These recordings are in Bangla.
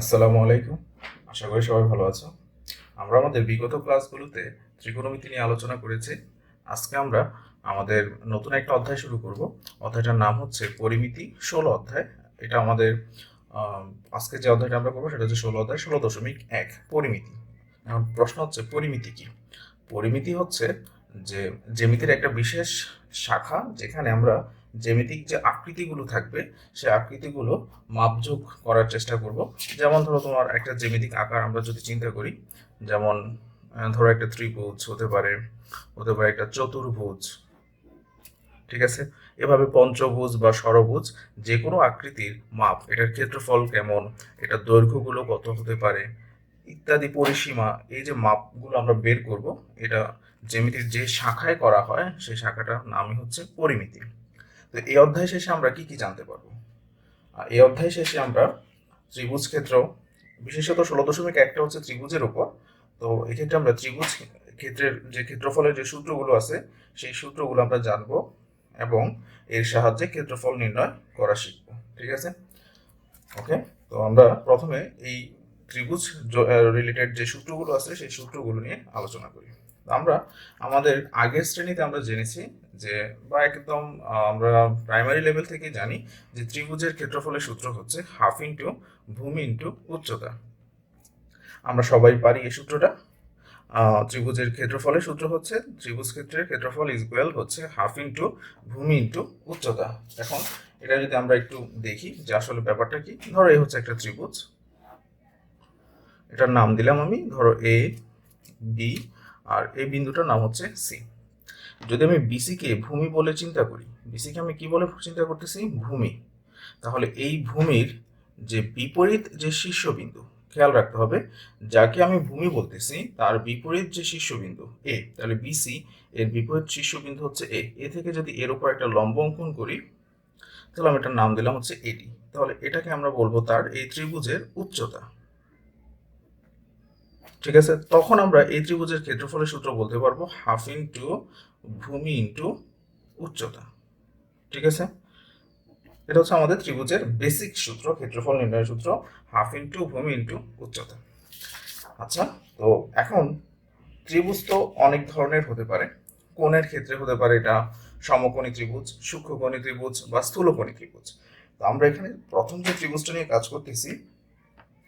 আসসালামু আলাইকুম। আশা করি সবাই ভালো আছো। আমরা আমাদের বিগত ক্লাসগুলোতে ত্রিকোণমিতি নিয়ে আলোচনা করেছি। আজকে আমরা আমাদের নতুন একটা অধ্যায় শুরু করব। অধ্যায়টার নাম হচ্ছে পরিমিতি, 16 অধ্যায়। এটা আমাদের আহ, আজকে যে অধ্যায়টা আমরা করবো সেটা হচ্ছে 16 অধ্যায়, 16.1 পরিমিতি। এখন প্রশ্ন হচ্ছে পরিমিতি কি? পরিমিতি হচ্ছে যে জ্যামিতির একটা বিশেষ শাখা, যেখানে আমরা জ্যামিতিক যে আকৃতিগুলো থাকবে সেই আকৃতিগুলো মাপযোগ করার চেষ্টা করব। যেমন ধরো তোমার একটা জ্যামিতিক আকার আমরা যদি চিন্তা করি, যেমন ধরো একটা ত্রিভুজ হতে পারে, হতে পারে একটা চতুর্ভুজ, ঠিক আছে? এভাবে পঞ্চভুজ বা ষড়ভুজ যে কোনো আকৃতির মাপ, এটার ক্ষেত্রফল কেমন, এটার দৈর্ঘ্যগুলো কত হতে পারে ইত্যাদি পরিসীমা, এই যে মাপগুলো আমরা বের করব, এটা জ্যামিতির যে শাখায় করা হয় সেই শাখাটার নামই হচ্ছে পরিমিতি। তো এই অধ্যায় শেষে আমরা কি কি জানতে পারবো? এই অধ্যায় শেষে আমরা ত্রিভুজ ক্ষেত্র, বিশেষত 16.1টা হচ্ছে ত্রিভুজের উপর। তো এক্ষেত্রে আমরা ত্রিভুজ ক্ষেত্রের যে ক্ষেত্রফলের যে সূত্রগুলো আছে সেই সূত্রগুলো আমরা জানবো এবং এর সাহায্যে ক্ষেত্রফল নির্ণয় করা শিখবো, ঠিক আছে? ওকে, তো আমরা প্রথমে এই ত্রিভুজ রিলেটেড যে সূত্রগুলো আছে সেই সূত্রগুলো নিয়ে আলোচনা করি। আমরা আমাদের আগের শ্রেণীতে আমরা জেনেছি যে, বা একদম আমরা প্রাইমারি লেভেল থেকে জানি যে ত্রিভুজের ক্ষেত্রফলের সূত্র হচ্ছে হাফ ইন্টু ভূমি ইন্টু উচ্চতা। আমরা সবাই পারি এই সূত্রটা। ত্রিভুজের ক্ষেত্রফলের সূত্র হচ্ছে ত্রিভুজ ক্ষেত্রের ক্ষেত্রফল ইকুয়াল হচ্ছে হাফ ইন্টু ভূমি ইন্টু উচ্চতা। এখন এটা যদি আমরা একটু দেখি যে আসলে ব্যাপারটা কি, ধরো এই হচ্ছে একটা ত্রিভুজ, এটার নাম দিলাম আমি ধরো এ বি, আর এই বিন্দুটার নাম হচ্ছে সি। যদি আমি বিসি কে ভূমি বলে চিন্তা করি, বিসি কে আমি কি বলে চিন্তা করতেছি? ভূমি। তাহলে এই ভূমির যে বিপরীত যে শীর্ষবিন্দু, খেয়াল রাখতে হবে, যাকে আমি ভূমি বলতেছি তার বিপরীত যে শীর্ষবিন্দু এ, তাহলে বিসি এর বিপরীত শীর্ষবিন্দু হচ্ছে এ। এ থেকে যদি এর উপর একটা লম্ব অঙ্কন করি, তাহলে আমি এটার নাম দিলাম হচ্ছে এডি। তাহলে এটাকে আমরা বলবো তার এই ত্রিভুজের উচ্চতা, ঠিক আছে? তখন আমরা এই ত্রিভুজের ক্ষেত্রফলের সূত্র বলতে পারবো হাফ ইন্টু ভূমি ইন্টু উচ্চতা, ঠিক আছে? এটা হচ্ছে আমাদের ত্রিভুজের বেসিক সূত্র, ক্ষেত্রফল নির্ণয়ের সূত্র, হাফ ইন্টু ভূমি ইন্টু উচ্চতা। আচ্ছা, তো এখন ত্রিভুজ তো অনেক ধরনের হতে পারে। কোণের ক্ষেত্রে হতে পারে এটা সমকোণী ত্রিভুজ, সূক্ষ্মকোণী ত্রিভুজ বা স্থূলকোণী ত্রিভুজ। তো আমরা এখানে প্রথম যে ত্রিভুজটা নিয়ে কাজ করতেছি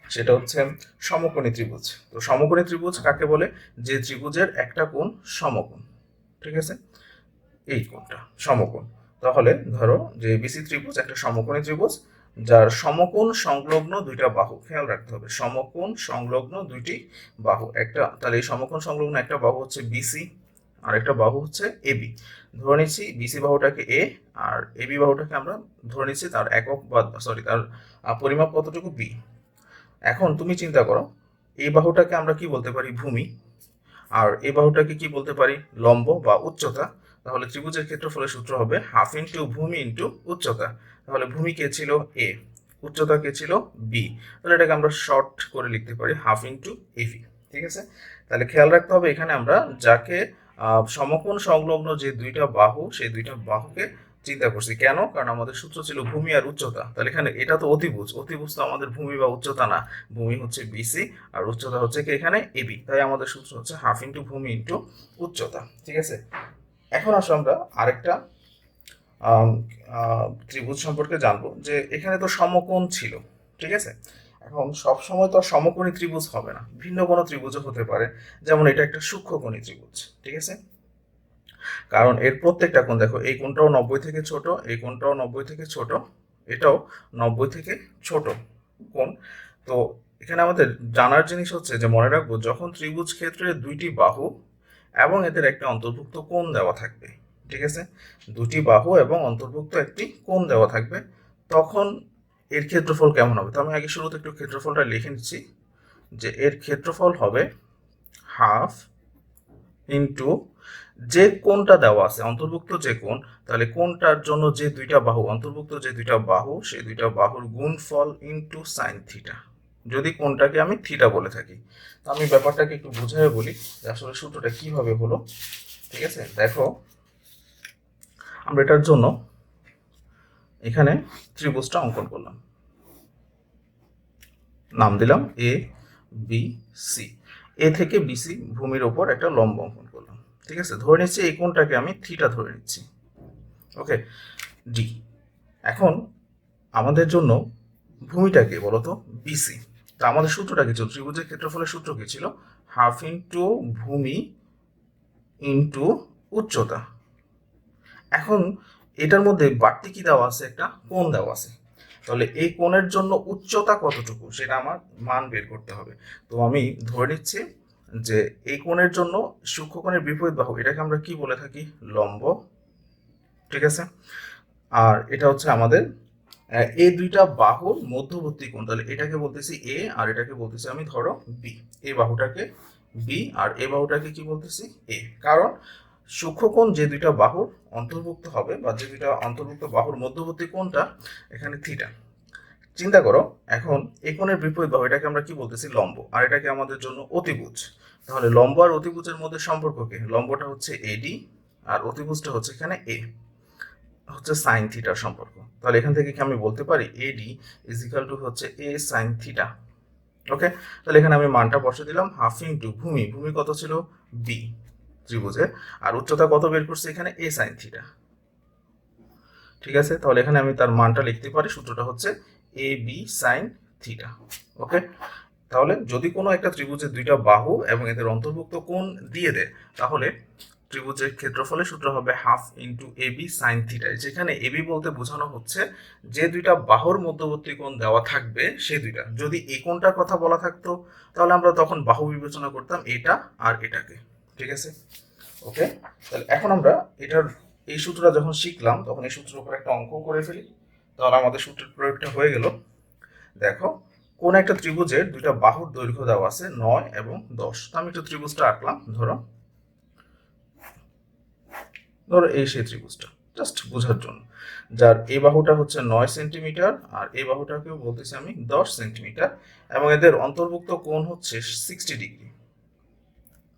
সেটা হচ্ছে সমকোণী ত্রিভুজ। তো সমকোণী ত্রিভুজ কাকে বলে? যে ত্রিভুজের একটা কোণ সমকোণ, ঠিক আছে? এই কোণটা সমকোণ। তাহলে ধরো যে বিসি ত্রিভুজ একটা সমকোণী ত্রিভুজ, যার সমকোণ সংলগ্ন দুইটা বাহু, খেয়াল রাখতে হবে সমকোণ সংলগ্ন দুইটি বাহু। একটা, তাহলে এই সমকোণ সংলগ্ন একটা বাহু হচ্ছে বিসি, আর একটা বাহু হচ্ছে এবি। ধরে নিচ্ছি বিসি বাহুটাকে এ, আর এবি বাহুটাকে আমরা ধরে নিচ্ছি তার একক বা সরি তার পরিমাপ কতটুকু বি। এখন তুমি চিন্তা করো, এই বাহুটাকে আমরা কি বলতে পারি? ভূমি। আর এই বাহুটাকে কি বলতে পারি? লম্ব বা উচ্চতা। তাহলে ত্রিভুজের ক্ষেত্রফলের সূত্র হবে হাফ ইন্টু ভূমি ইন্টু উচ্চতা। তাহলে ভূমি কে ছিল? এ। উচ্চতা কে ছিল? বি। তাহলে এটাকে আমরা শর্ট করে লিখতে পারি হাফ ইন্টু এভি, ঠিক আছে? তাহলে খেয়াল রাখতে হবে এখানে আমরা যাকে সমকোণ সংলগ্ন যে দুইটা বাহু সেই দুইটা বাহুকে চিন্তা করছি। কেন? কারণ আমাদের সূত্র ছিল ভূমি আর উচ্চতা। তাহলে এখানে এটা তো অতিভুজ, অতিভুজ তো আমাদের ভূমি বা উচ্চতা না। ভূমি হচ্ছে বিসি আর উচ্চতা হচ্ছে কি এখানে এবি, তাই আমাদের সূত্র হচ্ছে হাফ ইন্টু ভূমি ইন্টু উচ্চতা, ঠিক আছে? এখন আসো আমরা আরেকটা আম, ত্রিভুজ সম্পর্কে জানবো, যে এখানে তো সমকোণ ছিল, ঠিক আছে? এখন সব সময় তো আর সমকোণী ত্রিভুজ হবে না, ভিন্ন কোনো ত্রিভুজও হতে পারে। যেমন এটা একটা সূক্ষ্মকোণী ত্রিভুজ, ঠিক আছে? কারণ এর প্রত্যেকটা কোণ দেখো, এই কোণটাও 90 থেকে ছোট, এই কোণটাও 90 থেকে ছোট, এটাও 90 থেকে ছোট কোণ। তো এখানে আমাদের জানার জিনিস হচ্ছে যে, মনে রাখবো যখন ত্রিভুজ ক্ষেত্রে দুইটি বাহু এবং এদের একটা অন্তর্ভুক্ত কোণ দেওয়া থাকবে, ঠিক আছে? দুটি বাহু এবং অন্তর্ভুক্ত একটি কোণ দেওয়া থাকবে, তখন এর ক্ষেত্রফল কেমন হবে? তো আমি আগে শুরুতে একটু ক্ষেত্রফলটা লিখে নিচ্ছি, যে এর ক্ষেত্রফল হবে হাফ ইন্টু যে কোণটা দেওয়া আছে অন্তর্ভুক্ত যে কোণ, তাহলে কোণটার জন্য যে দুইটা বাহু অন্তর্ভুক্ত, যে দুইটা বাহু সেই দুইটা বাহুর গুণফল ইন্টু সাইন থিটা, যদি কোণটাকে আমি থিটা বলে থাকি। তো আমি ব্যাপারটাকে একটু বুঝাই বলি যে আসলে সূত্রটা কিভাবে হলো, ঠিক আছে? দেখো, আমরা এটার জন্য এখানে ত্রিভুজটা অঙ্কন করলাম, নাম দিলাম এ বি সি। এ থেকে বিসি ভূমির ওপর একটা লম্ব অঙ্কন করলাম। ঠিক আছে, ধরে নিচ্ছি এই কোণটাকে আমি থিটা ধরে নিচ্ছি। ওকে, ডি। এখন আমাদের জন্য ভূমিটাকে বলতো বিসি। তা আমাদের সূত্রটা কি ছিল? ত্রিভুজের ক্ষেত্রফলের সূত্র কি ছিল? হাফ ইন্টু ভূমি ইন্টু উচ্চতা। এখন এটার মধ্যে বাড়তি কি দেওয়া আছে? একটা কোণ দেওয়া আছে। তাহলে এই কোণের জন্য উচ্চতা কতটুকু সেটা আমার মান বের করতে হবে। তো আমি ধরে নিচ্ছি যে এই কোণের জন্য সূক্ষ্মকোণের বিপরীত বাহু, এটাকে আমরা কি বলে থাকি? লম্ব। ঠিক আছে, আর এটা হচ্ছে আমাদের এই দুইটা বাহুর মধ্যবর্তী কোণ। তাহলে এটাকে বলতেছি এ, আর এটাকে বলতেছি আমি ধরো বি। এই বাহুটাকে বি আর এই বাহুটাকে কি বলতেছি? এ। কারণ সূক্ষ্মকোণ যে দুইটা বাহুর অন্তর্ভুক্ত হবে বা যে দুইটা অন্তর্ভুক্ত বাহুর মধ্যবর্তী কোণটা এখানে থিটা। চিন্তা করো, এখন এই কোণের বিপরীত বাহু এটাকে আমরা কি বলতেছি? লম্ব, আর এটাকে আমাদের জন্য অতিভুজ। তাহলে লম্ব আর অতিভুজের মধ্যে সম্পর্ক কি? লম্বটা হচ্ছে এডি আর অতিভুজটা হচ্ছে এখানে এ, হচ্ছে সাইন থিটার সম্পর্ক। তাহলে এখান থেকে কি আমি বলতে পারি এডি ইজ ইকাল টু হচ্ছে এ সাইন থিটা। ওকে, তাহলে এখানে আমি মানটা বসে দিলাম হাফ ইন্টু ভূমি। ভূমি কত ছিল? বি ত্রিভুজের, আর উচ্চতা কত বের করছি এখানে? এ সাইন থিটা। ঠিক আছে, তাহলে এখানে আমি তার মানটা লিখতে পারি, সূত্রটা হচ্ছে এ বি সাইন থিটা। ওকে, তাহলে যদি কোনো একটা ত্রিভুজের দুইটা বাহু এবং এদের অন্তর্ভুক্ত কোণ দিয়ে দেয়, তাহলে ত্রিভুজের ক্ষেত্রফলের সূত্র হবে half into A B sine theta. যেখানে এ বি বলতে বোঝানো হচ্ছে যে দুইটা বাহুর মধ্যবর্তী কোণ দেওয়া থাকবে সেই দুইটা। যদি এই কোণটার কথা বলা থাকতো তাহলে আমরা তখন বাহু বিবেচনা করতাম এটা আর এটাকে। ঠিক আছে, ওকে। তাহলে এখন আমরা এটার এই সূত্রটা যখন শিখলাম তখন এই সূত্রের উপর একটা অঙ্ক করে ফেলি। তাহলে আমাদের সূত্রের প্রয়োগটা হয়ে গেল। দেখো, কোন একটা ত্রিভুজের দুইটা বাহুর দৈর্ঘ্য দেওয়া আছে 9 এবং 10। তো আমি একটু ত্রিভুজটা আঁকলাম। ধরো ধরো এই সেই ত্রিভুজটা, জাস্ট বোঝার জন্য, যার এই বাহুটা হচ্ছে 9 সেন্টিমিটার আর এই বাহুটাকেও বলতেছি আমি 10 সেন্টিমিটার, এবং এদের অন্তর্ভুক্ত কোণ হচ্ছে 60 ডিগ্রি।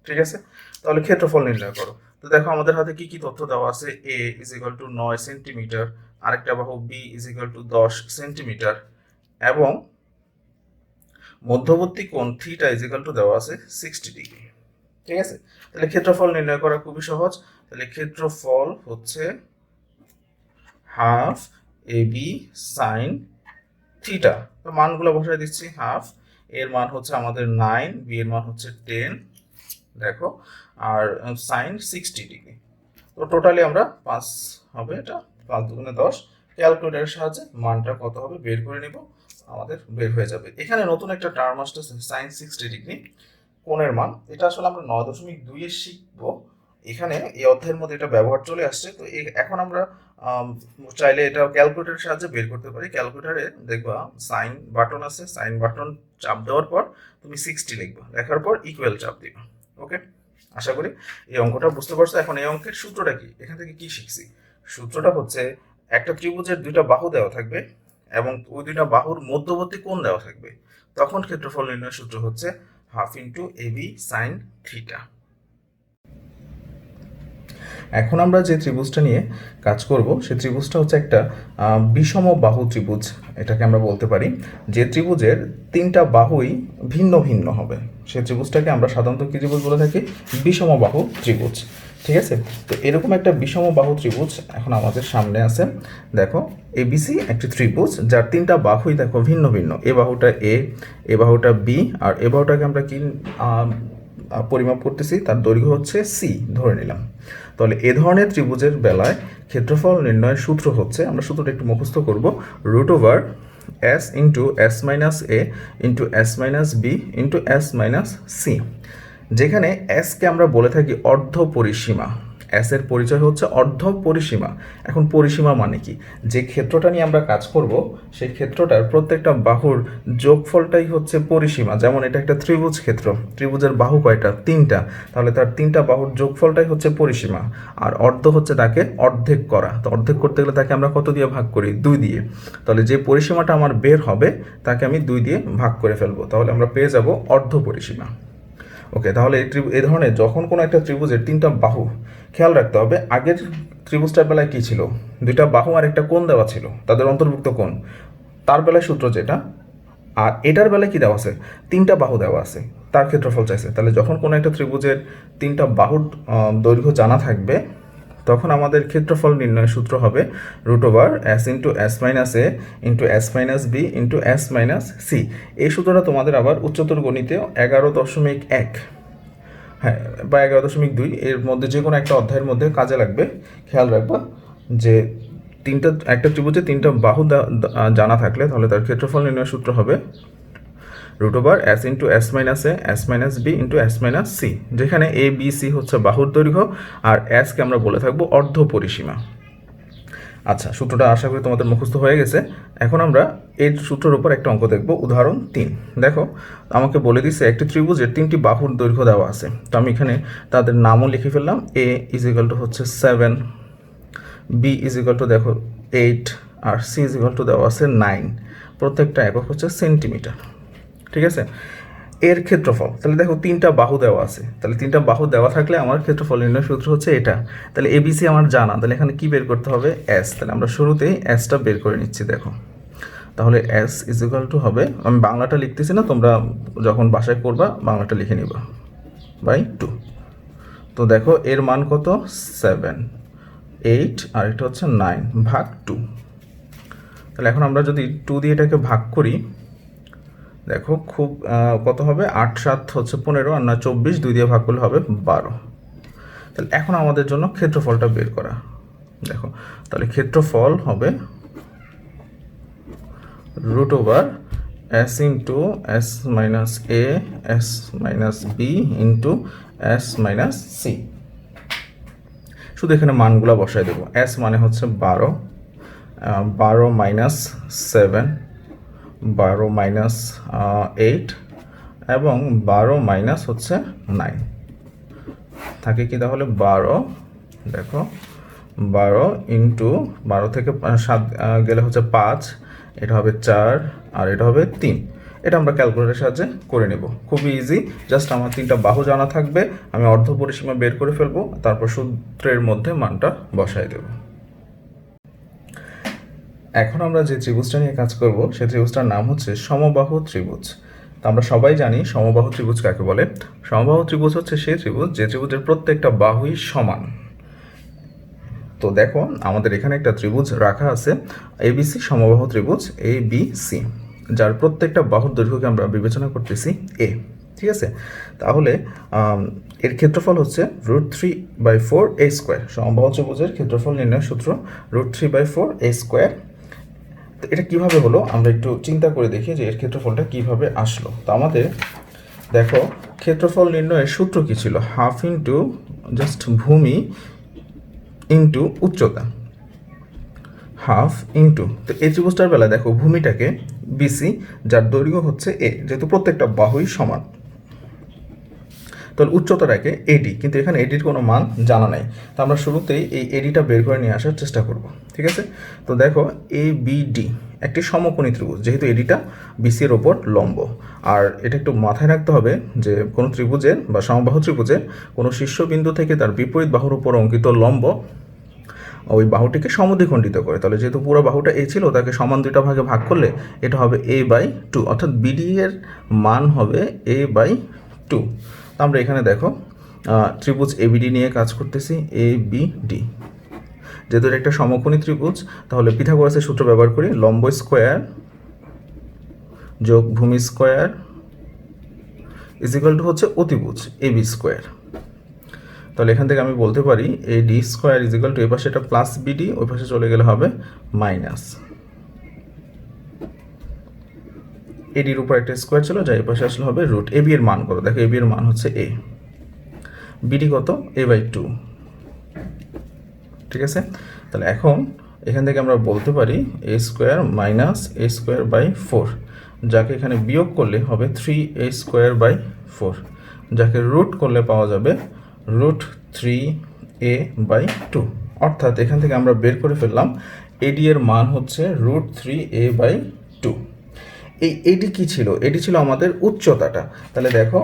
ঠিক আছে, তাহলে ক্ষেত্রফল নির্ণয় করো। তো দেখো আমাদের হাতে কি কি তথ্য দেওয়া আছে? A is equal to 9 centimetre, আরেকটা বাহু B is equal to 10 centimetre, এবং মধ্যবর্তী কোণ থিটা ইজ ইকাল টু দেওয়া আছে 60 ডিগ্রি। ঠিক আছে, তাহলে ক্ষেত্রফল নির্ণয় করা খুবই সহজ। তাহলে ক্ষেত্রফল হচ্ছে half A B sine theta. তো মানগুলো বসায় দিচ্ছি। হাফ এর মান হচ্ছে আমাদের 9, বি এর মান হচ্ছে 10, দেখো, আর সাইন 60 ডিগ্রি। তো টোটালি আমরা 5 হবে, এটা 5 দুগুণে 10। ক্যালকুলেটরের সাহায্যে মানটা কত হবে বের করে নিব, আমাদের বের হয়ে যাবে। এখানে নতুন একটা টার্ম আসতেছে সাইন 60 ডিগ্রি, কোণের মান। এটা আসলে আমরা 9.2 এ শিখবো। এখানে এই অধ্যায়ের মধ্যে এটা ব্যবহার চলে আসছে। তো এখন আমরা চাইলে এটা ক্যালকুলেটরের সাহায্যে বের করতে পারি। ক্যালকুলেটরে দেখবা সাইন বাটন আছে, সাইন বাটন চাপ দেওয়ার পর তুমি 60 লিখবা, লেখার পর ইকুয়াল চাপ দিবা। ওকে, আশা করি এই অঙ্কটা বুঝতে পারছো। এখন এই অঙ্কের সূত্রটা কি? এখান থেকে কি শিখছি? সূত্রটা হচ্ছে একটা ত্রিভুজের দুইটা বাহু দেওয়া থাকবে এবং ওই দুইটা বাহুর মধ্যবর্তী কোণ দেওয়া থাকবে, তখন ক্ষেত্রফল নির্ণয়ের সূত্র হচ্ছে half into A B sine theta. এখন আমরা যে ত্রিভুজটা নিয়ে কাজ করব সেই ত্রিভুজটা হচ্ছে একটা বিষম বাহু ত্রিভুজ, এটাকে আমরা বলতে পারি। যে ত্রিভুজের তিনটা বাহুই ভিন্ন ভিন্ন হবে সেই ত্রিভুজটাকে আমরা সাধারণত কি ত্রিভুজ বলে থাকি? বিষম বাহু ত্রিভুজ। ঠিক আছে, তো এরকম একটা বিষম বাহু ত্রিভুজ এখন আমাদের সামনে আছে। দেখো, এবিসি একটি ত্রিভুজ যার তিনটা বাহুই দেখো ভিন্ন ভিন্ন। এ বাহুটা এ বাহুটা বি, আর এ বাহুটাকে আমরা কি পরিমাপ করতেছি? তার দৈর্ঘ্য হচ্ছে সি ধরে নিলাম। তাহলে এ ধরনের ত্রিভুজের বেলায় ক্ষেত্রফল নির্ণয়ের সূত্র হচ্ছে, আমরা সূত্রটা একটু মুখস্থ করব, root over s into s minus a into s minus B into s minus C. যেখানে এসকে আমরা বলে থাকি অর্ধ পরিসীমা। এস এর পরিচয় হচ্ছে অর্ধ পরিসীমা। এখন পরিসীমা মানে কি? যে ক্ষেত্রটা নিয়ে আমরা কাজ করব সেই ক্ষেত্রটার প্রত্যেকটা বাহুর যোগফলটাই হচ্ছে পরিসীমা। যেমন এটা একটা ত্রিভুজ ক্ষেত্র, ত্রিভুজের বাহু কয়টা? 3টা, তাহলে তার 3টা বাহুর যোগফলটাই হচ্ছে পরিসীমা। আর অর্ধ হচ্ছে তাকে অর্ধেক করা। তো অর্ধেক করতে গেলে তাকে আমরা কত দিয়ে ভাগ করি? 2 দিয়ে। তাহলে যে পরিসীমাটা আমার বের হবে তাকে আমি 2 দিয়ে ভাগ করে ফেলবো, তাহলে আমরা পেয়ে যাব অর্ধ পরিসীমা। ওকে, তাহলে এই ধরনের যখন কোনো একটা ত্রিভুজের 3টা বাহু, খেয়াল রাখতে হবে আগের ত্রিভুজটার বেলায় কী ছিল? 2টা বাহু আর একটা কোণ দেওয়া ছিল, তাদের অন্তর্ভুক্ত কোণ। তার বেলায় সূত্র যেটা, আর এটার বেলায় কী দেওয়া আছে, 3টা বাহু দেওয়া আছে, তার ক্ষেত্রফল চাইছে। তাহলে যখন কোনো একটা ত্রিভুজের 3টা বাহুর দৈর্ঘ্য জানা থাকবে, তখন আমাদের ক্ষেত্রফল নির্ণয়ের সূত্র হবে √s into s minus a into s minus B into s minus c. এই সূত্রটা তোমাদের আবার উচ্চতর গণিতেও 11.1, হ্যাঁ, বা 11.2 এর মধ্যে যে কোনো একটা অধ্যায়ের মধ্যে কাজে লাগবে। খেয়াল রাখবা যে একটা ত্রিভুজে 3টা বাহু জানা থাকলে তাহলে তার ক্ষেত্রফল নির্ণয়ের সূত্র হবে √s into s minus A s minus B into s minus C, যেখানে এ বি সি হচ্ছে বাহুর দৈর্ঘ্য আর এসকে আমরা বলে থাকবো অর্ধ পরিসীমা। আচ্ছা, সূত্রটা আশা করি তোমাদের মুখস্থ হয়ে গেছে। এখন আমরা এই সূত্রের উপর একটা অঙ্ক দেখব, উদাহরণ 3। দেখো, আমাকে বলে দিচ্ছে একটি ত্রিভুজের 3টি বাহুর দৈর্ঘ্য দেওয়া আছে। তো আমি এখানে তাদের নামও লিখে ফেললাম। এ ইজিক্যাল টু হচ্ছে 7, বি ইজিক্যাল টু দেখো 8, আর সি ইজিক্যাল টু দেওয়া আছে 9। প্রত্যেকটা একক হচ্ছে সেন্টিমিটার। ঠিক আছে, এর ক্ষেত্রফল, তাহলে দেখো 3টা বাহু দেওয়া আছে, তাহলে 3টা বাহু দেওয়া থাকলে আমার ক্ষেত্রফল নির্ণয় সূত্র হচ্ছে এটা। তাহলে এবিসি আমার জানা, তাহলে এখানে কি বের করতে হবে, এস। তাহলে আমরা শুরুতেই এসটা বের করে নিচ্ছি। দেখো, তাহলে এস ইজিক্যাল টু হবে, আমি বাংলাটা লিখতেছি না, তোমরা যখন বাসায় করবা বাংলাটা লিখে নিবা, বাই 2। তো দেখো এর মান কত, 7, 8, আর এটা হচ্ছে 9 ভাগ 2। তাহলে এখন আমরা যদি 2 দিয়ে এটাকে ভাগ করি, দেখো খুব কত হবে, 8 7 হচ্ছে 15, আর না 24, 2 দিয়ে ভাগ করলে হবে 12। তাহলে এখন আমাদের জন্য ক্ষেত্রফলটা বের করা। দেখো, তাহলে ক্ষেত্রফল হবে √s into s minus A s minus B into s minus C. শুধু এখানে মানগুলো বসাই দেবো। s মানে হচ্ছে 12, 12 মাইনাস 7, 12 মাইনাস 8, এবং 12 মাইনাস হচ্ছে 9 থাকে কি, তাহলে 12। দেখো 12 ইন্টু 12 থেকে 7 গেলে হচ্ছে 5, এটা হবে 4, আর এটা হবে 3। এটা আমরা ক্যালকুলেটরের সাহায্যে করে নেব, খুবই ইজি। জাস্ট আমার 3টা বাহু জানা থাকবে, আমি অর্ধ পরিসীমা বের করে ফেলবো, তারপর সূত্রের মধ্যে মানটা বসাই দেব। এখন আমরা যে ত্রিভুজটা নিয়ে কাজ করব সেই ত্রিভুজটার নাম হচ্ছে সমবাহু ত্রিভুজ। তো আমরা সবাই জানি সমবাহু ত্রিভুজ কাকে বলে। সমবাহু ত্রিভুজ হচ্ছে সেই ত্রিভুজ যে ত্রিভুজের প্রত্যেকটা বাহুই সমান। তো দেখো, আমাদের এখানে একটা ত্রিভুজ রাখা আছে, এবিসি সমবাহু ত্রিভুজ ABC, যার প্রত্যেকটা বাহুর দৈর্ঘ্যকে আমরা বিবেচনা করতেছি এ। ঠিক আছে, তাহলে এর ক্ষেত্রফল হচ্ছে √3/4a²। সমবাহু ত্রিভুজের ক্ষেত্রফল নির্ণয়ের সূত্র √3/4a²। তো এটা কীভাবে হলো আমরা একটু চিন্তা করে দেখি যে এর ক্ষেত্রফলটা কীভাবে আসলো। তো আমাদের দেখো, ক্ষেত্রফল নির্ণয়ের সূত্র কী ছিল, হাফ ইন্টু জাস্ট ভূমি ইন্টু উচ্চতা, হাফ ইন্টু। তো এই ত্রিভুজটার বেলায় দেখো ভূমিটাকে বিসি, যার দৈর্ঘ্য হচ্ছে এ, যেহেতু প্রত্যেকটা বাহুই সমান, তাহলে উচ্চতাটাকে এডি, কিন্তু এখানে এডির কোনো মান জানা নাই। তো আমরা শুরুতেই এই এডিটা বের করে নিয়ে আসার চেষ্টা করব। ঠিক আছে, তো দেখো ABD একটি সমকোণী ত্রিভুজ, যেহেতু এডিটা বিসি এর ওপর লম্ব। আর এটা একটু মাথায় রাখতে হবে যে কোনো ত্রিভুজের বা সমবাহু ত্রিভুজের কোনো শীর্ষবিন্দু থেকে তার বিপরীত বাহুর উপর অঙ্কিত লম্ব ওই বাহুটিকে সমদ্বিখণ্ডিত করে। তাহলে যেহেতু পুরো বাহুটা এ ছিল, তাকে সমান 2টা ভাগে ভাগ করলে এটা হবে a/2, অর্থাৎ BD এর মান হবে a/2। তো আমরা এখানে দেখো ত্রিভুজ ABD নিয়ে কাজ করতেছি, ABD। যেহেতু এটা একটা সমকোণী ত্রিভুজ, তাহলে পিথাগোরাসের সূত্র ব্যবহার করি, লম্ব স্কোয়ার যোগ ভূমি স্কোয়ার ইজিক্যাল টু হচ্ছে অতিভুজ AB²। তাহলে এখান থেকে আমি বলতে পারি AD² ইজিক্যাল টু, এ পাশে এটা প্লাস BD, ওই পাশে চলে গেলে হবে মাইনাস। এডির উপর একটা স্কোয়ার ছিল, যা এই পাশে আসলে হবে √ AB এর মান কত, দেখো AB এর মান হচ্ছে a, BD কত, a/2। ঠিক আছে, তাহলে এখন এখান থেকে আমরা বলতে পারি a² মাইনাস a²/4, যাকে এখানে বিয়োগ করলে হবে 3a²/4, যাকে রুট করলে পাওয়া যাবে √3a/2। অর্থাৎ এখান থেকে আমরা বের করে ফেললাম এডি এর মান হচ্ছে √3a/2। এই এডি কী ছিল, এডি ছিল আমাদের উচ্চতাটা। তাহলে দেখো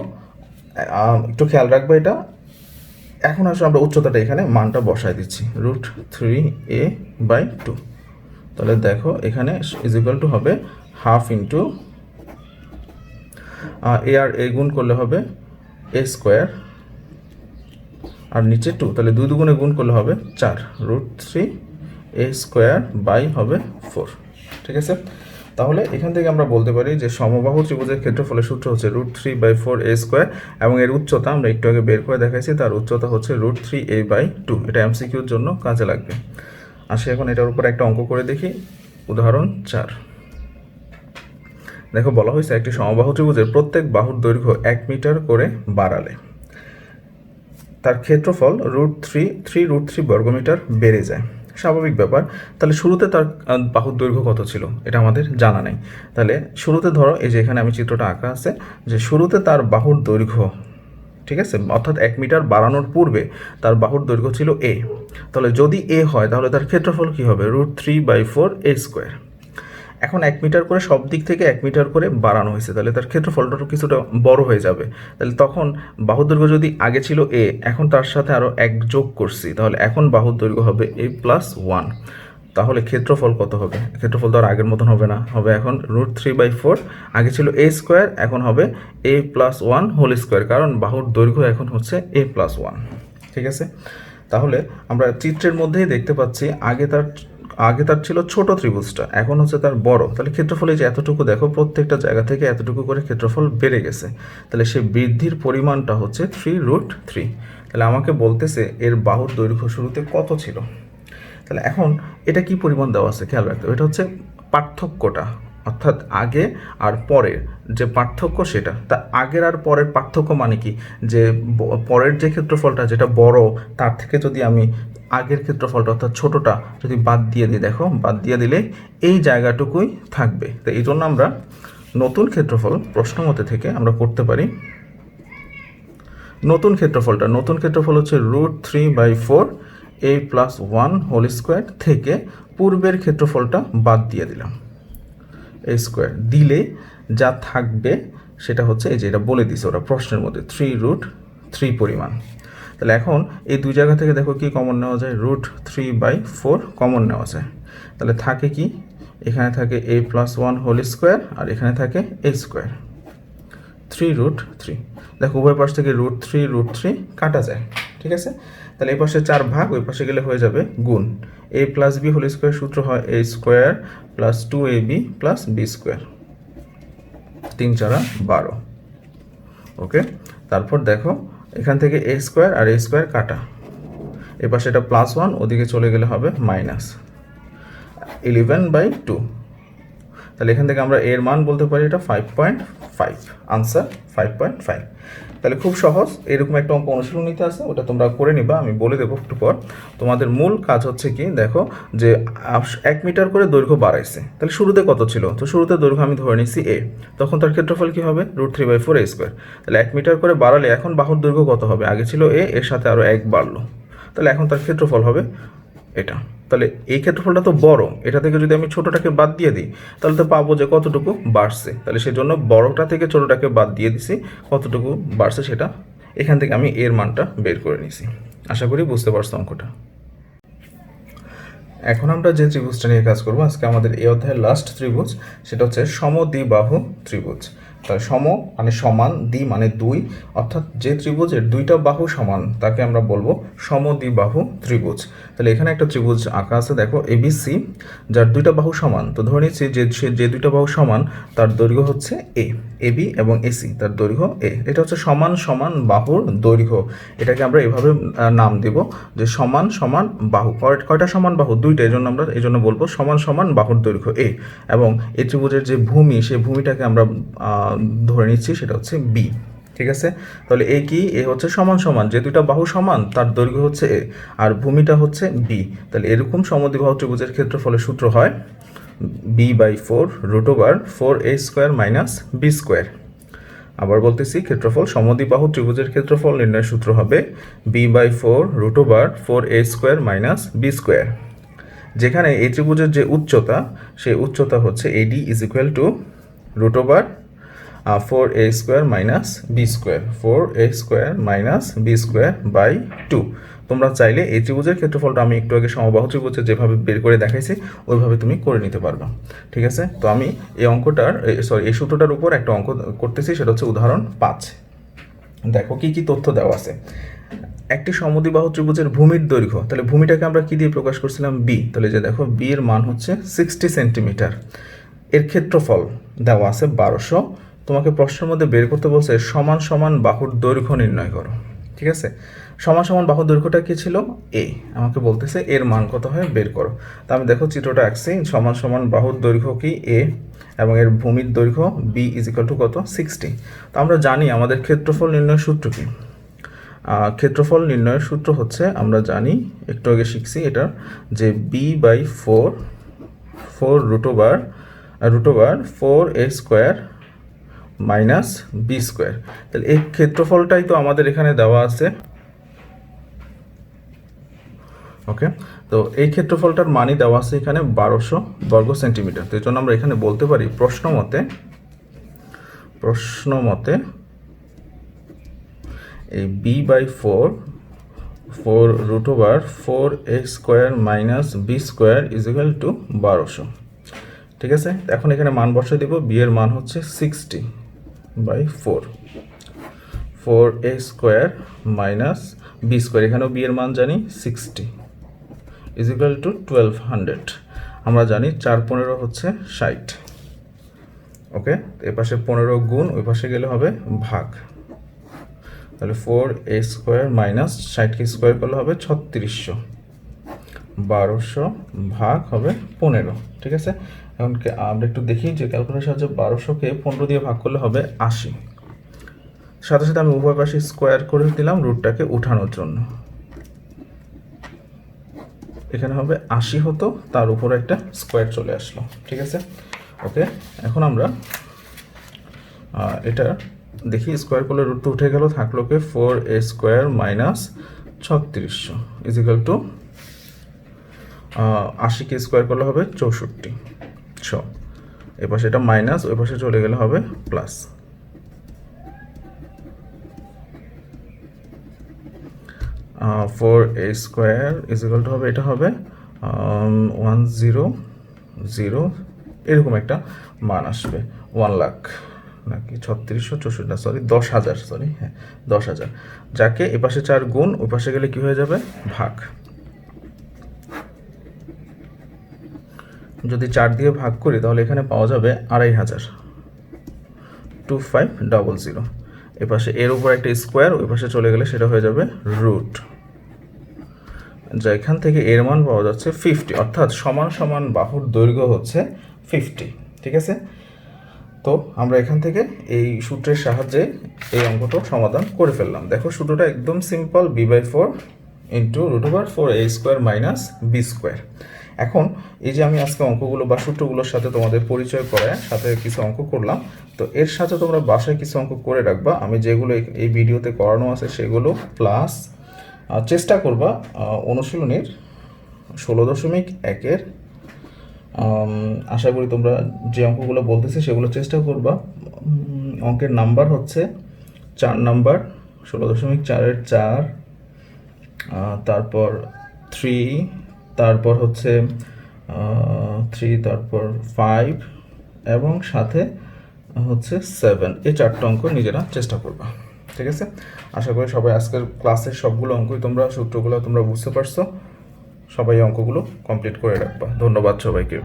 একটু খেয়াল রাখবো এটা। এখন আসলে আমরা উচ্চতাটা এখানে মানটা বসায় দিচ্ছি, √3a/2। তাহলে দেখো এখানে ইজিক্যাল টু হবে হাফ ইন্টু এ আর এ গুণ করলে হবে এ স্কোয়ার, আর নিচে 2, তাহলে 2 দুগুণে গুণ করলে হবে 4 √3 এ স্কোয়ার বাই হবে 4। ঠিক আছে, তাহলে এখান থেকে আমরা বলতে পারি যে সমবাহু ত্রিভুজের ক্ষেত্রফলের সূত্র হচ্ছে √3/4 এ স্কোয়ার, এবং এর উচ্চতা আমরা একটু আগে বের করে দেখাইছি, তার উচ্চতা হচ্ছে √3a/2। এটা এমসিকিউর জন্য কাজে লাগবে। আসি এখন এটার উপর একটা অঙ্ক করে দেখি। উদাহরণ 4, দেখো বলা হয়েছে একটি সমবাহু ত্রিভুজের প্রত্যেক বাহুর দৈর্ঘ্য 1 মিটার করে বাড়ালে তার ক্ষেত্রফল √3 বর্গমিটার বেড়ে যায়। স্বাভাবিক ব্যাপার। তাহলে শুরুতে তার বাহুর দৈর্ঘ্য কত ছিল এটা আমাদের জানা নেই। তাহলে শুরুতে ধরো এই যে এখানে আমি চিত্রটা আঁকা আছে, যে শুরুতে তার বাহুর দৈর্ঘ্য, ঠিক আছে, অর্থাৎ 1 মিটার বাড়ানোর পূর্বে তার বাহুর দৈর্ঘ্য ছিল এ। তাহলে যদি এ হয় তাহলে তার ক্ষেত্রফল কী হবে? √3/4 এ স্কোয়ার। এখন 1 মিটার করে সব দিক থেকে 1 মিটার করে বাড়ানো হয়েছে, তাহলে তার ক্ষেত্রফলটা কিছুটা বড় হয়ে যাবে। তাহলে তখন বাহুর দৈর্ঘ্য যদি আগে ছিল এ, এখন তার সাথে আরও 1 যোগ করছি, তাহলে এখন বাহুর দৈর্ঘ্য হবে a+1। তাহলে ক্ষেত্রফল কত হবে? ক্ষেত্রফল তো আর আগের মতন হবে না, হবে এখন √3/4, আগে ছিল a স্কোয়ার, এখন হবে a+1 হোল স্কোয়ার, কারণ বাহুর দৈর্ঘ্য এখন হচ্ছে a+1। ঠিক আছে, তাহলে আমরা চিত্রের মধ্যেই দেখতে পাচ্ছি আগে তার ছিল ছোট ত্রিভুজটা, এখন হচ্ছে তার বড়। তাহলে ক্ষেত্রফলে যে এতটুকু দেখো, প্রত্যেকটা জায়গা থেকে এতটুকু করে ক্ষেত্রফল বেড়ে গেছে। তাহলে সেই বৃদ্ধির পরিমাণটা হচ্ছে 3√3। তাহলে আমাকে বলতেছে এর বাহুর দৈর্ঘ্য শুরুতে কত ছিল। তাহলে এখন এটা কি পরিমাণ দেওয়া আছে খেয়াল রাখতে হবে, এটা হচ্ছে পার্থক্যটা, অর্থাৎ আগে আর পরের যে পার্থক্য সেটা। তা আগের আর পরের পার্থক্য মানে কি, যে পরের যে ক্ষেত্রফলটা যেটা বড়, তার থেকে যদি আমি আগের ক্ষেত্রফলটা অর্থাৎ ছোটোটা যদি বাদ দিয়ে দিই, দেখো বাদ দিয়ে দিলে এই জায়গাটুকুই থাকবে। তো এই জন্য আমরা নতুন ক্ষেত্রফল প্রশ্নমতে থেকে আমরা করতে পারি। নতুন ক্ষেত্রফল হচ্ছে √3/4 a+1 হোল স্কোয়ার থেকে পূর্বের ক্ষেত্রফলটা বাদ দিয়ে দিলাম, এ স্কোয়ার দিলে যা থাকবে সেটা হচ্ছে এই যে এটা বলে দিছে ওরা প্রশ্নের মধ্যে 3√3 পরিমাণ। তাহলে এখন এই দুই জায়গা থেকে দেখো কি কমন নেওয়া যায়, √3/4 কমন নেওয়া যায়। তাহলে থাকে কি, এখানে থাকে a+1 হোল স্কোয়ার, আর এখানে থাকে a স্কোয়ার, 3√3। দেখো উভয় পাশ থেকে √3 কাটা যায়। ঠিক আছে, তাহলে এই পাশে 4 ভাগ, ওই পাশে গেলে হয়ে যাবে গুণ। a+b হোল স্কোয়ার সূত্র হয় a square plus 2ab plus b square, 3 × 12। Okay, তারপর দেখো এখান থেকে a স্কোয়ার আর a স্কোয়ার কাটা, এ পাশে এটা +1, ওদিকে চলে গেলে হবে -11/2। তাহলে এখান থেকে আমরা এর মান বলতে পারি এটা 5.5, আনসার 5.5। তাহলে খুব সহজ, এরকম একটা অঙ্ক অনুশীলনীতে আছে, ওটা তোমরা করে নিবা, আমি বলে দেবো একটু পর। তোমাদের মূল কাজ হচ্ছে কি, দেখো যে 1 মিটার করে দৈর্ঘ্য বাড়াইছে, তাহলে শুরুতে কত ছিল? তো শুরুতে দৈর্ঘ্য আমি ধরে নিচ্ছি এ, তখন তার ক্ষেত্রফল কি হবে? √3/4 a স্কোয়ার। তাহলে 1 মিটার করে বাড়ালে এখন বাহুর দৈর্ঘ্য কত হবে? আগে ছিল এ, এর সাথে আরও 1 বাড়লো, তাহলে এখন তার ক্ষেত্রফল হবে এটা। তাহলে এই ক্ষেত্রফলটা তো বড়, এটা থেকে যদি আমি ছোটোটাকে বাদ দিয়ে দিই তাহলে তো পাবো যে কতটুকু বাড়ছে। তাহলে সেই জন্য বড়টা থেকে ছোটোটাকে বাদ দিয়ে দিছি, কতটুকু বাড়ছে সেটা এখান থেকে আমি এর মানটা বের করে নিছি। আশা করি বুঝতে পারছো অঙ্কটা। এখন আমরা যে ত্রিভুজটা নিয়ে কাজ করবো আজকে, আমাদের এই অধ্যায়ের লাস্ট ত্রিভুজ, সেটা হচ্ছে সমদ্বিবাহু ত্রিভুজ। তাহলে সম মানে সমান, দ্বি মানে দুই, অর্থাৎ যে ত্রিভুজের দুইটা বাহু সমান তাকে আমরা বলবো সমদ্বিবাহু ত্রিভুজ। তাহলে এখানে একটা ত্রিভুজ আঁকা আছে দেখো ABC, যার দুইটা বাহু সমান। তো ধরে নিচ্ছি যে দুইটা বাহু সমান তার দৈর্ঘ্য হচ্ছে AB এবং AC তার দৈর্ঘ্য A। এটা হচ্ছে সমান সমান বাহুর দৈর্ঘ্য, এটাকে আমরা এভাবে নাম দেব যে সমান সমান বাহু। কয়টা সমান বাহু? দুইটা, এই জন্য আমরা এই জন্য বলবো সমান সমান বাহুর দৈর্ঘ্য A। এবং এই ত্রিভুজের যে ভূমি, সেই ভূমিটাকে আমরা ধরে নিচ্ছি সেটা হচ্ছে B। ঠিক আছে, তাহলে এ কি? এ হচ্ছে সমান সমান, যে দুইটা বাহু সমান তার দৈর্ঘ্য হচ্ছে এ আর ভূমিটা হচ্ছে B। তাহলে এরকম সমদ্বিবাহু ত্রিভুজের ক্ষেত্রফলের সূত্র হয় b/4 √4a square minus b square. আবার বলতেছি, ক্ষেত্রফল সমদ্বিবাহু ত্রিভুজের ক্ষেত্রফল নির্ণয়ের সূত্র হবে b/4 √4a square minus b square. যেখানে এই ত্রিভুজের যে উচ্চতা, সেই উচ্চতা হচ্ছে AD = √4a square minus b square, 4a square minus b square by 2। তোমরা চাইলে এই ত্রিভুজের ক্ষেত্রফলটা আমি একটু আগে সমবাহু ত্রিভুজে যেভাবে বের করে দেখাইছি ওইভাবে তুমি করে নিতে পারবা। ঠিক আছে, তো আমি এই অঙ্কটার এই সূত্রটার উপর একটা অঙ্ক করতেছি, সেটা হচ্ছে উদাহরণ 5। দেখো কি কি তথ্য দেওয়া আছে। একটি সমদ্বিবাহু ত্রিভুজের ভূমির দৈর্ঘ্য, তাহলে ভূমিটাকে আমরা কি দিয়ে প্রকাশ করছিলাম? বি। তাহলে যে দেখো বি এর মান হচ্ছে 60 সেন্টিমিটার। এর ক্ষেত্রফল দেওয়া আছে 1200। তোমাকে প্রশ্নের মধ্যে বের করতে বলছে সমান সমান বাহুর দৈর্ঘ্য নির্ণয় করো। ঠিক আছে, সমান সমান বাহুর দৈর্ঘ্যটা কি ছিল? এ। আমাকে বলতেছে এর মান কত হয় বের করো। তা আমি দেখো চিত্রটা আঁকছি, সমান সমান বাহুর দৈর্ঘ্য কি? এ, এবং এর ভূমির দৈর্ঘ্য বি ইজ ইকুয়াল টু কত? 60। তো আমরা জানি আমাদের ক্ষেত্রফল নির্ণয়ের সূত্র কি? ক্ষেত্রফল নির্ণয়ের সূত্র হচ্ছে, আমরা জানি একটু আগে শিখছি এটা, যে B by 4 root over 4a square minus B square. তাহলে এই ক্ষেত্রফলটাই তো আমাদের এখানে দেওয়া আছে। ওকে, তো এই ক্ষেত্রফলটার মানই দেওয়া আছে এখানে 1200 বর্গ সেন্টিমিটার। তো এই জন্য আমরা এখানে বলতে পারি প্রশ্ন মতে এই B by 4 root over 4a square minus B square is equal to 1200। ঠিক আছে, এখন এখানে মান বসিয়ে দেব। বি এর মান হচ্ছে 60 by 4a square minus B square, এখানেও বি এর মান জানি 60 ইজ ইকুয়াল টু 1200। আমরা জানি 4 15 হচ্ছে 60। ওকে, এ পাশে 15 গুণ, ওই পাশে গেলে হবে ভাগ। তাহলে 4a স্কোয়ার মাইনাস 60কে স্কোয়ার করলে হবে 3600, 1200 ভাগ হবে 15। ঠিক আছে, এখন আমরা একটু দেখি যে ক্যালকুলেটারের সাহায্যে 1200কে 15 দিয়ে ভাগ করলে হবে 80। সাথে সাথে আমি উভয় পাশে স্কোয়ার করে দিলাম রুটটাকে উঠানোর জন্য। এখানে হবে 80 হতো, তার উপর একটা স্কোয়ার চলে আসলো। ঠিক আছে, ওকে, এখন আমরা এটা দেখি স্কোয়ার করলে রুট তো উঠে গেল, থাকলো কে 4a square minus 3600 is equal to 80কে স্কোয়ার করলে হবে 6400। এ পাশে এটা মাইনাস, ওই পাশে চলে গেলে হবে plus. 4a square is equal two হবে, এটা হবে 100 এরকম একটা মান আসবে। 1 লাখ নাকি 3664, সরি 10,000, সরি হ্যাঁ 10,000, যাকে এ পাশে 4 গুণ, ওই পাশে গেলে কি হয়ে যাবে? ভাগ। যদি 4 দিয়ে ভাগ করি তাহলে এখানে পাওয়া যাবে 2500, 2500। এ পাশে এর উপর একটা স্কোয়ার, ওই পাশে চলে গেলে সেটা হয়ে যাবে রুট, যা এখান থেকে এর মান পাওয়া যাচ্ছে 50, অর্থাৎ সমান সমান বাহুর দৈর্ঘ্য হচ্ছে 50। ঠিক আছে, তো আমরা এখান থেকে এই সূত্রের সাহায্যে এই অঙ্কটা সমাধান করে ফেললাম। দেখো সূত্রটা একদম simple, B by 4 into root over 4a square minus B square. এখন এই যে আমি আজকে অঙ্কগুলো বা সূত্রগুলোর সাথে তোমাদের পরিচয় করায় সাথে কিছু অঙ্ক করলাম, তো এর সাথে তোমরা বাসায় কিছু অঙ্ক করে রাখবা। আমি যেগুলো এই ভিডিওতে করানো আছে সেগুলো প্লাস চেষ্টা করবা অনুশীলনীর 16.1-এর আশা করি তোমরা যে অঙ্কগুলো বলতেছে সেগুলো চেষ্টা করবা। অঙ্কের নাম্বার হচ্ছে 4 নাম্বার, 16.4-এর 4, তারপর 3, তারপর হচ্ছে 3, তারপর 5 এবং সাথে হচ্ছে 7। এই 4টা অঙ্ক নিজেরা চেষ্টা করবা। ঠিক আছে, আশা করি সবাই আজকের ক্লাসের সবগুলো অঙ্কই তোমরা সূত্রগুলো তোমরা বুঝতে পারছো। সবাই অঙ্কগুলো কমপ্লিট করে রাখবা। ধন্যবাদ সবাইকে।